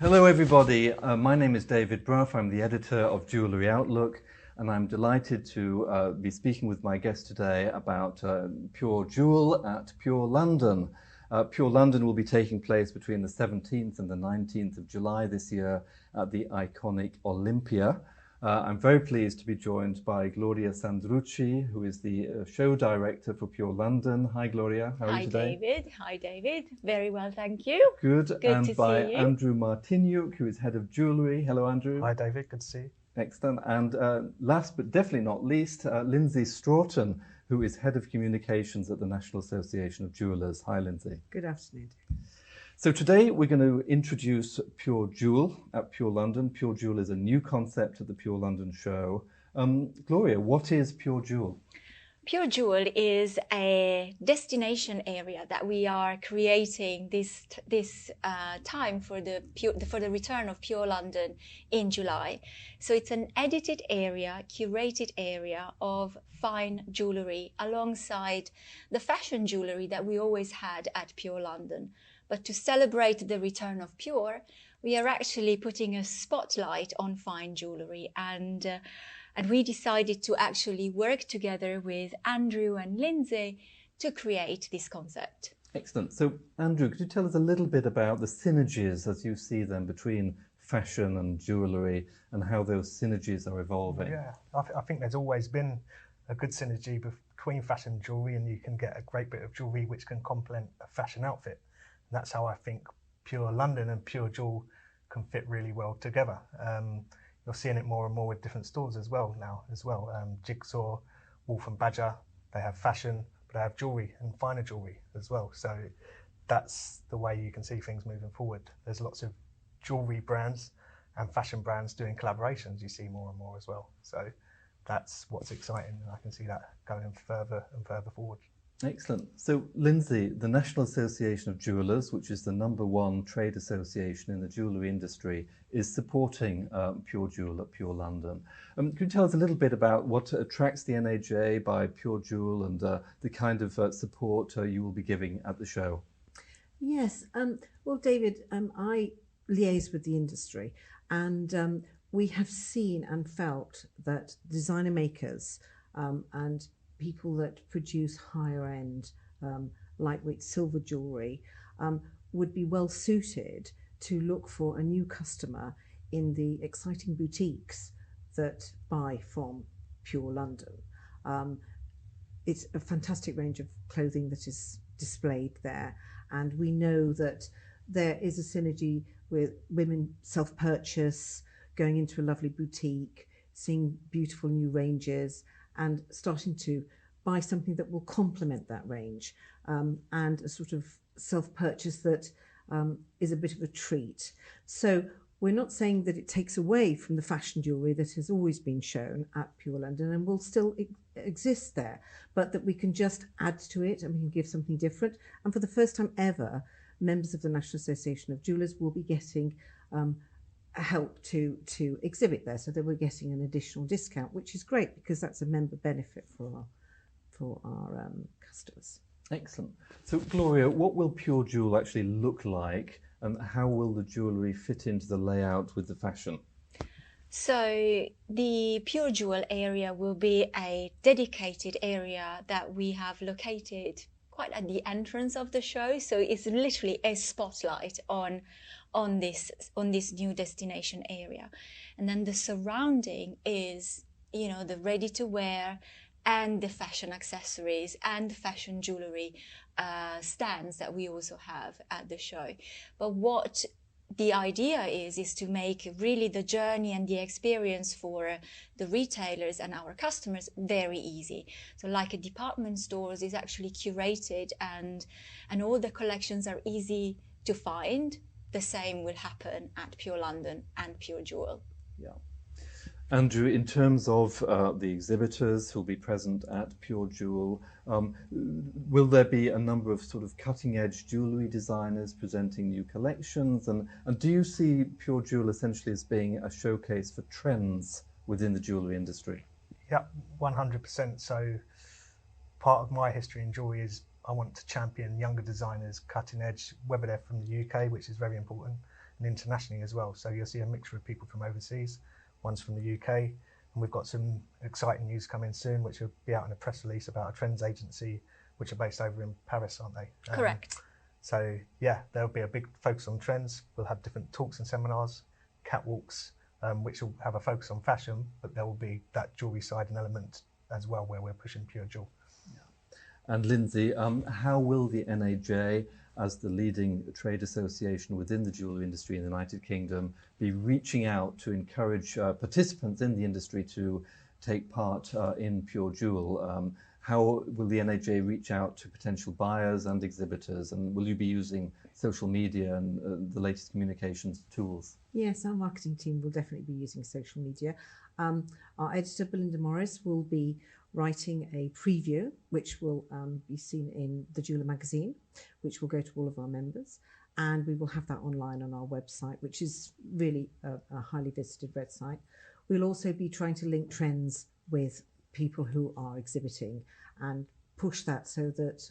Hello everybody, my name is David Brough. I'm the editor of Jewellery Outlook, and I'm delighted to be speaking with my guest today about Pure Jewel at Pure London. Pure London will be taking place between the 17th and the 19th of July this year at the iconic Olympia. I'm very pleased to be joined by Gloria Sandrucci, who is the show director for Pure London. Hi Gloria, how are you today? Hi David, very well, thank you. Good, and to by see you. Andrew Martynuk, who is head of jewellery. Hello Andrew. Hi David, good to see you. Excellent, and last but definitely not least, Lindsey Straughton, who is head of communications at the National Association of Jewellers. Hi Lindsey. Good afternoon. So today we're going to introduce Pure Jewel at Pure London. Pure Jewel is a new concept at the Pure London show. Gloria, what is Pure Jewel? Pure Jewel is a destination area that we are creating this time for the return of Pure London in July. So it's an edited area, curated area of fine jewellery alongside the fashion jewellery that we always had at Pure London. But to celebrate the return of Pure, we are actually putting a spotlight on fine jewellery, and we decided to actually work together with Andrew and Lindsey to create this concept. Excellent. So Andrew, could you tell us a little bit about the synergies as you see them between fashion and jewellery and how those synergies are evolving? Yeah, I think there's always been a good synergy between fashion and jewellery, and you can get a great bit of jewellery which can complement a fashion outfit. And that's how I think Pure London and Pure Jewel can fit really well together. You're seeing it more and more with different stores as well now. Jigsaw, Wolf and Badger, they have fashion, but they have jewellery and finer jewellery as well. So that's the way you can see things moving forward. There's lots of jewellery brands and fashion brands doing collaborations. You see more and more as well. So that's what's exciting, and I can see that going further and further forward. Excellent. So, Lindsey, the National Association of Jewellers, which is the #1 trade association in the jewellery industry, is supporting Pure Jewel at Pure London. Could you tell us a little bit about what attracts the NAJ by Pure Jewel and the kind of support you will be giving at the show? Yes, well, David, I liaise with the industry, and we have seen and felt that designer makers and people that produce higher end lightweight silver jewellery would be well suited to look for a new customer in the exciting boutiques that buy from Pure London. It's a fantastic range of clothing that is displayed there, and we know that there is a synergy with women self-purchase, going into a lovely boutique, seeing beautiful new ranges, and starting to buy something that will complement that range, and a sort of self-purchase that is a bit of a treat. So we're not saying that it takes away from the fashion jewellery that has always been shown at Pure London and will still exist there, but that we can just add to it and we can give something different. And for the first time ever, members of the National Association of Jewellers will be getting help to exhibit there, so that we're getting an additional discount, which is great because that's a member benefit for our customers. Excellent. So Gloria, what will Pure Jewel actually look like, and how will the jewellery fit into the layout with the fashion? So the Pure Jewel area will be a dedicated area that we have located quite at the entrance of the show. So it's literally a spotlight on this new destination area. And then the surrounding is, the ready to wear and the fashion accessories and the fashion jewellery stands that we also have at the show. But what the idea is to make really the journey and the experience for the retailers and our customers very easy. So like a department stores is actually curated and all the collections are easy to find. The same will happen at Pure London and Pure Jewel. Yeah. Andrew, in terms of the exhibitors who will be present at Pure Jewel, will there be a number of sort of cutting-edge jewellery designers presenting new collections? And do you see Pure Jewel essentially as being a showcase for trends within the jewellery industry? Yeah, 100%. So part of my history in jewellery is I want to champion younger designers, cutting edge, whether they're from the UK, which is very important, and internationally as well. So you'll see a mixture of people from overseas, one's from the UK, and we've got some exciting news coming soon, which will be out in a press release about a trends agency, which are based over in Paris, aren't they? Correct. So yeah, there'll be a big focus on trends. We'll have different talks and seminars, catwalks, which will have a focus on fashion, but there will be that jewellery side and element as well, where we're pushing pure jewel. And Lindsey, how will the NAJ, as the leading trade association within the jewellery industry in the United Kingdom, be reaching out to encourage participants in the industry to take part in Pure Jewel? How will the NAJ reach out to potential buyers and exhibitors? And will you be using social media and the latest communications tools? Yes, our marketing team will definitely be using social media. Our editor, Belinda Morris, will be writing a preview, which will be seen in the Jeweller magazine, which will go to all of our members. And we will have that online on our website, which is really a highly visited website. We'll also be trying to link trends with people who are exhibiting and push that so that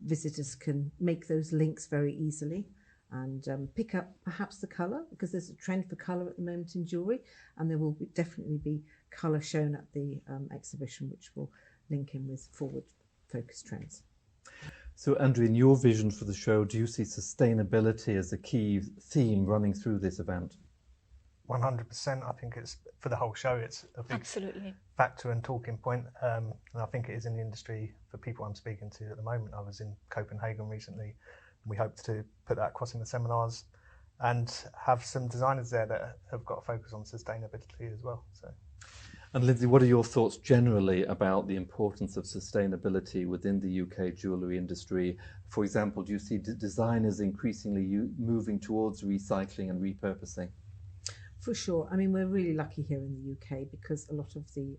visitors can make those links very easily and pick up perhaps the colour, because there's a trend for colour at the moment in jewellery, and there will definitely be colour shown at the exhibition, which will link in with forward focused trends. So Andrew, in your vision for the show, do you see sustainability as a key theme running through this event? 100%. I think it's, for the whole show, it's a big Absolutely. factor and talking point. And I think it is in the industry for people I'm speaking to at the moment. I was in Copenhagen recently. We hope to put that across in the seminars and have some designers there that have got a focus on sustainability as well. So. And Lindsey, what are your thoughts generally about the importance of sustainability within the UK jewellery industry? For example, do you see designers increasingly moving towards recycling and repurposing? For sure. I mean, we're really lucky here in the UK because a lot of the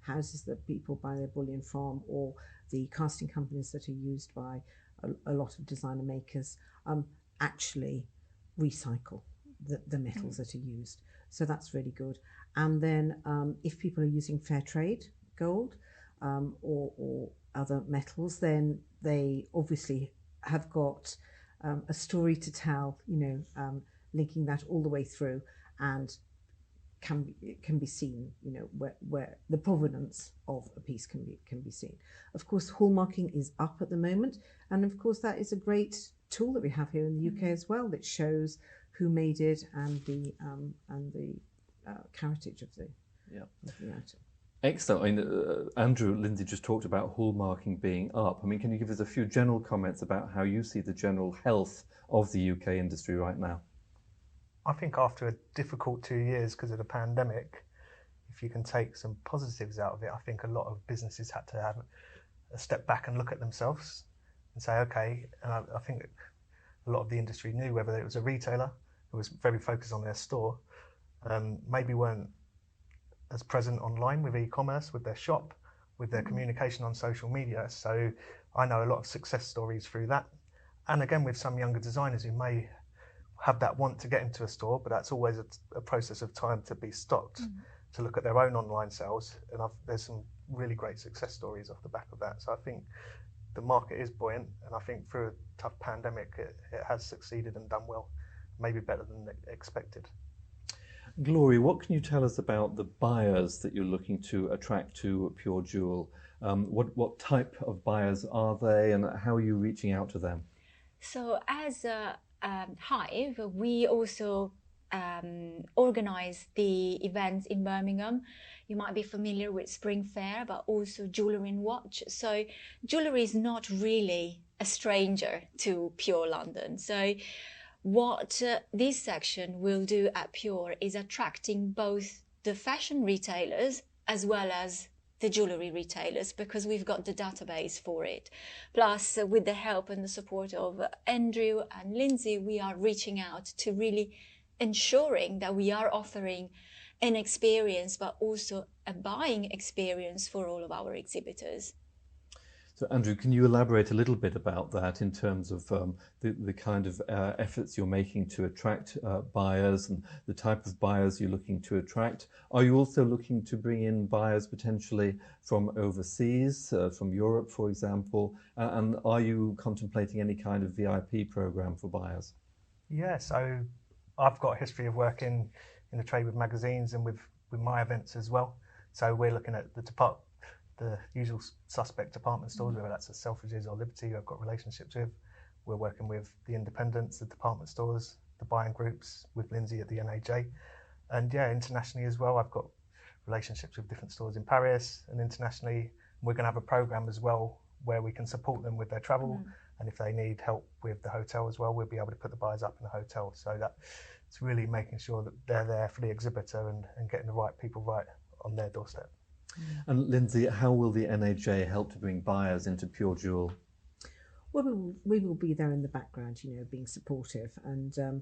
houses that people buy their bullion from, or the casting companies that are used by a lot of designer makers, actually recycle the metals that are used. So that's really good. And then if people are using fair trade gold or other metals, then they obviously have got a story to tell, you know, linking that all the way through, and can be seen, you know, where the provenance of a piece can be seen. Of course, hallmarking is up at the moment, and of course that is a great tool that we have here in the UK as well, that shows who made it and the heritage of the item. Excellent. I mean, Andrew, Lindsey just talked about hallmarking being up. I mean, can you give us a few general comments about how you see the general health of the UK industry right now? I think after a difficult 2 years because of the pandemic, if you can take some positives out of it, I think a lot of businesses had to have a step back and look at themselves and say, okay, and I think a lot of the industry knew, whether it was a retailer who was very focused on their store, maybe weren't as present online with e-commerce, with their shop, with their communication on social media. So I know a lot of success stories through that. And again, with some younger designers who may have that want to get into a store, but that's always a process of time to be stopped, to look at their own online sales. And there's some really great success stories off the back of that. So I think the market is buoyant, and I think through a tough pandemic, it has succeeded and done well, maybe better than expected. Gloria, what can you tell us about the buyers that you're looking to attract to Pure Jewel? What type of buyers are they, and how are you reaching out to them? So as Hyve, we also organize the events in Birmingham. You might be familiar with Spring Fair, but also Jewellery and Watch. So jewellery is not really a stranger to Pure London. So what this section will do at Pure is attracting both the fashion retailers as well as the jewellery retailers, because we've got the database for it. Plus, with the help and the support of Andrew and Lindsey, we are reaching out to really ensuring that we are offering an experience, but also a buying experience for all of our exhibitors. So Andrew, can you elaborate a little bit about that in terms of the kind of efforts you're making to attract buyers and the type of buyers you're looking to attract? Are you also looking to bring in buyers potentially from overseas, from Europe, for example? And are you contemplating any kind of VIP program for buyers? Yeah, so I've got a history of working in the trade with magazines and with my events as well. So we're looking at the usual suspect department stores, whether that's a Selfridges or Liberty, who I've got relationships with. We're working with the independents, the department stores, the buying groups, with Lindsey at the NAJ. And yeah, internationally as well, I've got relationships with different stores in Paris and internationally. We're going to have a program as well where we can support them with their travel. And if they need help with the hotel as well, we'll be able to put the buyers up in the hotel. So that it's really making sure that they're there for the exhibitor and getting the right people right on their doorstep. And Lindsey, how will the NAJ help to bring buyers into Pure Jewel? Well, we will be there in the background, you know, being supportive and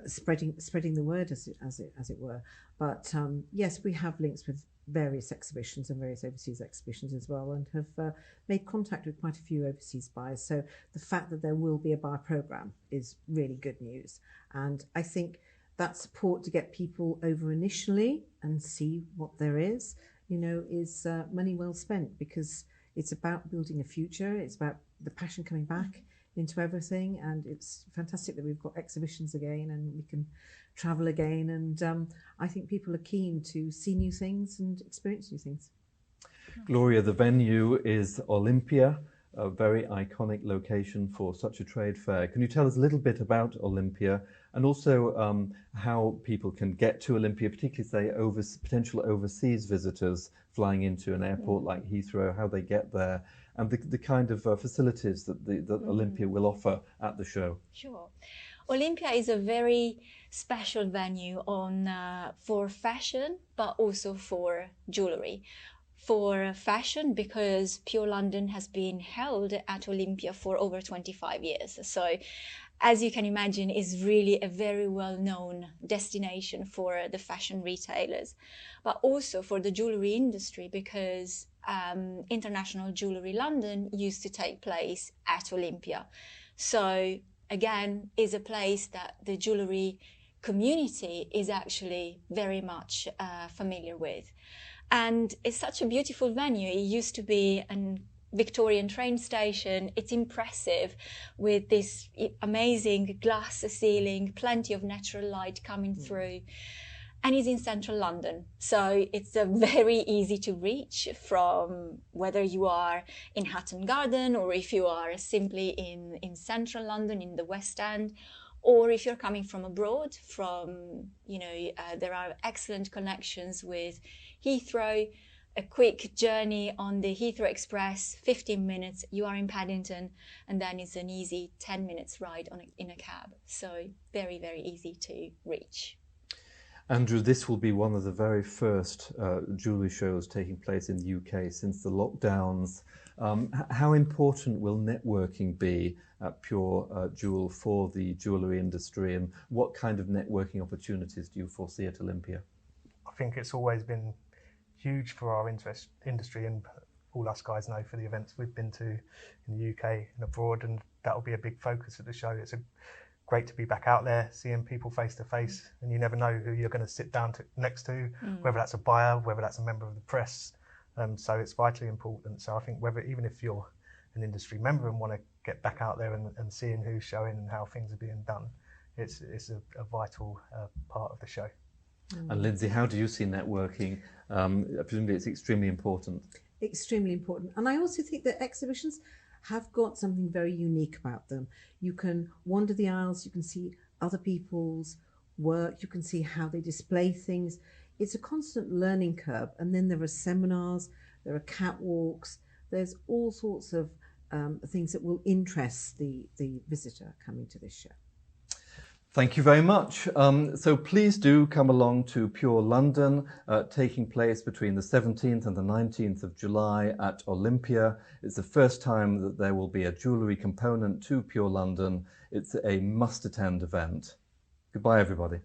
spreading the word, as it were. But yes, we have links with various exhibitions and various overseas exhibitions as well, and have made contact with quite a few overseas buyers. So the fact that there will be a buyer program is really good news, and I think that support to get people over initially and see what there is, you know, is money well spent, because it's about building a future. It's about the passion coming back into everything, and it's fantastic that we've got exhibitions again and we can travel again, and I think people are keen to see new things and experience new things. Gloria, the venue is Olympia, a very iconic location for such a trade fair. Can you tell us a little bit about Olympia, and also how people can get to Olympia, particularly say potential overseas visitors flying into an airport like Heathrow, how they get there, and the kind of facilities that Olympia will offer at the show? Sure. Olympia is a very special venue for fashion, but also for jewellery. For fashion, because Pure London has been held at Olympia for over 25 years. So, as you can imagine, is really a very well-known destination for the fashion retailers, but also for the jewellery industry, because International Jewellery London used to take place at Olympia. So again, is a place that the jewellery community is actually very much familiar with. And it's such a beautiful venue. It used to be an Victorian train station. It's impressive with this amazing glass ceiling, plenty of natural light coming through. And it's in central London. So it's very easy to reach from whether you are in Hatton Garden or if you are simply in central London, in the West End, or if you're coming from abroad, there are excellent connections with Heathrow, a quick journey on the Heathrow Express, 15 minutes, you are in Paddington, and then it's an easy 10 minutes ride in a cab. So very, very easy to reach. Andrew, this will be one of the very first jewellery shows taking place in the UK since the lockdowns. How important will networking be at Pure Jewel for the jewellery industry, and what kind of networking opportunities do you foresee at Olympia? I think it's always been huge for our industry, and all us guys know for the events we've been to in the UK and abroad, and that will be a big focus of the show. It's great to be back out there, seeing people face to face, and you never know who you're going to sit down next to, whether that's a buyer, whether that's a member of the press. So it's vitally important. So I think even if you're an industry member and want to get back out there and seeing who's showing and how things are being done, it's a vital part of the show. And Lindsey, how do you see networking? Presumably it's extremely important. Extremely important. And I also think that exhibitions have got something very unique about them. You can wander the aisles, you can see other people's work, you can see how they display things. It's a constant learning curve. And then there are seminars, there are catwalks, there's all sorts of things that will interest the visitor coming to this show. Thank you very much. So please do come along to Pure London, taking place between the 17th and the 19th of July at Olympia. It's the first time that there will be a jewellery component to Pure London. It's a must-attend event. Goodbye, everybody.